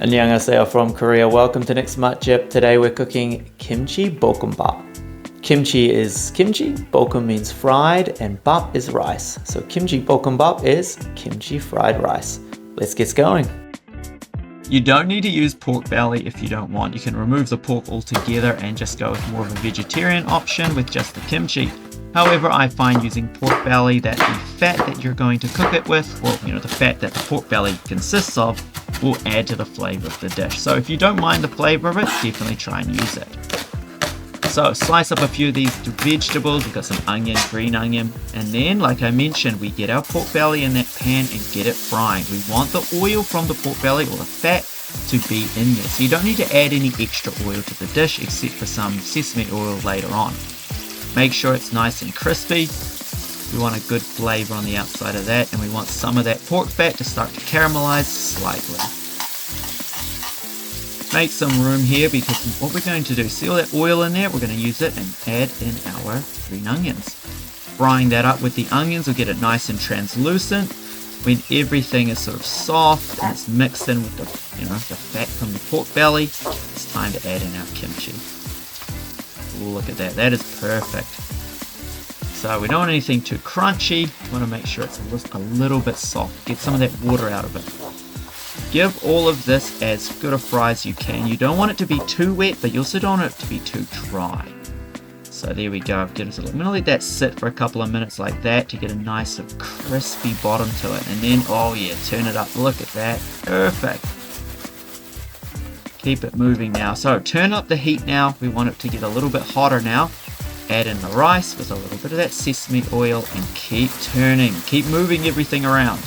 Annyeonghaseyo from Korea. Welcome to Next Matjip. Today we're cooking Kimchi Bokkeumbap. Kimchi is kimchi, bokkeumbap means fried, and bap is rice. So Kimchi Bokkeumbap is kimchi fried rice. Let's get going. You don't need to use pork belly if you don't want. You can remove the pork altogether and just go with more of a vegetarian option with just the kimchi. However, I find using pork belly that the fat that you're going to cook it with, or the fat that the pork belly consists of, will add to the flavor of the dish. So if you don't mind the flavor of it, definitely try and use it. So slice up a few of these vegetables. We've got some onion, green onion, and then, like I mentioned, we get our pork belly in that pan and get it frying. We want the oil from the pork belly, or the fat, to be in there. So you don't need to add any extra oil to the dish except for some sesame oil later on. Make sure it's nice and crispy. We want a good flavor on the outside of that, and we want some of that pork fat to start to caramelize slightly. Make some room here, because what we're going to do, see all that oil in there, we're going to use it and add in our green onions. Frying that up with the onions will get it nice and translucent. When everything is sort of soft and it's mixed in with the fat from the pork belly, it's time to add in our kimchi. Ooh, look at that, that is perfect. So we don't want anything too crunchy. We want to make sure it's a little bit soft. Get some of that water out of it. Give all of this as good a fry as you can. You don't want it to be too wet, but you also don't want it to be too dry. So there we go. I'm going to let that sit for a couple of minutes like that to get a nice sort of crispy bottom to it. And then, oh yeah, turn it up. Look at that. Perfect. Keep it moving now. So turn up the heat now. We want it to get a little bit hotter now. Add in the rice with a little bit of that sesame oil and keep turning. Keep moving everything around.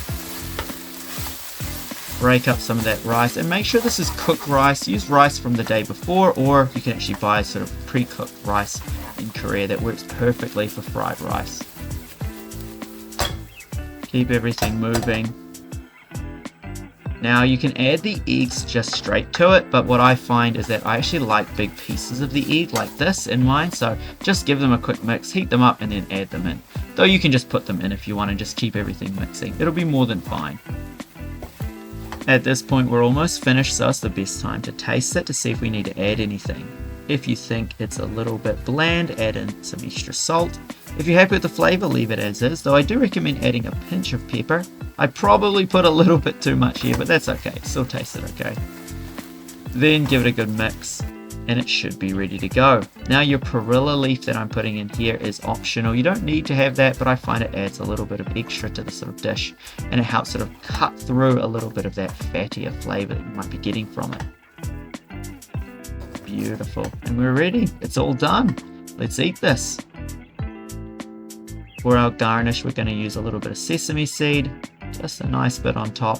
Break up some of that rice and make sure this is cooked rice. Use rice from the day before, or you can actually buy sort of pre-cooked rice in Korea that works perfectly for fried rice. Keep everything moving. Now you can add the eggs just straight to it, but what I find is that I actually like big pieces of the egg like this in mine, so just give them a quick mix, heat them up, and then add them in. Though you can just put them in if you want and just keep everything mixing. It'll be more than fine. At this point we're almost finished, so it's the best time to taste it to see if we need to add anything. If you think it's a little bit bland, add in some extra salt. If you're happy with the flavor, leave it as is, though I do recommend adding a pinch of pepper. I probably put a little bit too much here, but that's okay. Still tastes it okay. Then give it a good mix, and it should be ready to go. Now your Perilla leaf that I'm putting in here is optional. You don't need to have that, but I find it adds a little bit of extra to the sort of dish, and it helps sort of cut through a little bit of that fattier flavor that you might be getting from it. Beautiful. And we're ready. It's all done. Let's eat this. For our garnish, we're going to use a little bit of sesame seed, just a nice bit on top,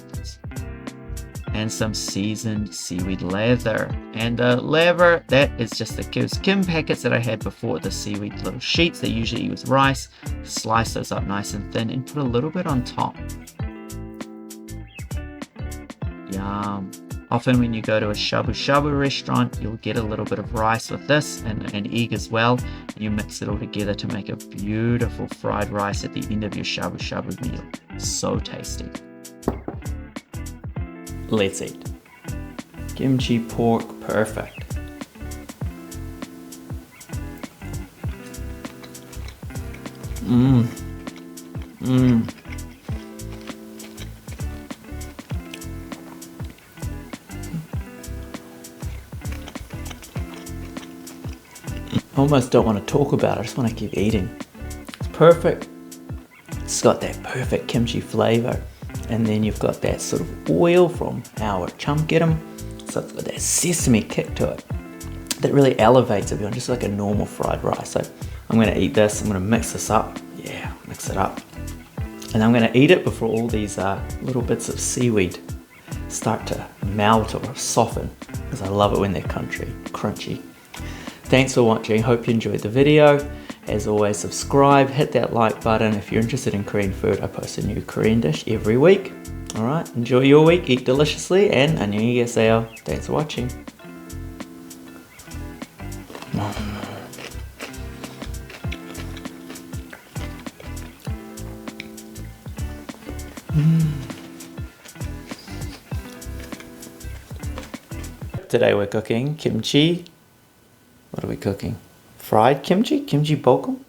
and some seasoned seaweed lather. And laver, that is just the Kim packets that I had before, the seaweed little sheets. They usually use rice. Slice those up nice and thin and put a little bit on top. Yum. Often when you go to a shabu shabu restaurant, you'll get a little bit of rice with this and an egg as well. And you mix it all together to make a beautiful fried rice at the end of your shabu shabu meal. So tasty. Let's eat. Kimchi pork, perfect. I almost don't want to talk about it, I just want to keep eating. It's perfect. It's got that perfect kimchi flavor, and then you've got that sort of oil from our chamgiram, so it's got that sesame kick to it that really elevates it beyond just like a normal fried rice. So I'm going to eat this, I'm going to mix this up, mix it up, and I'm going to eat it before all these little bits of seaweed start to melt or soften, because I love it when they're crunchy. Thanks for watching, hope you enjoyed the video. As always, subscribe, hit that like button. If you're interested in Korean food, I post a new Korean dish every week. Alright, enjoy your week, eat deliciously, and annyeonghaseyo. Thanks for watching. today we're cooking kimchi. What are we cooking? Fried kimchi? Kimchi Bokkeumbap?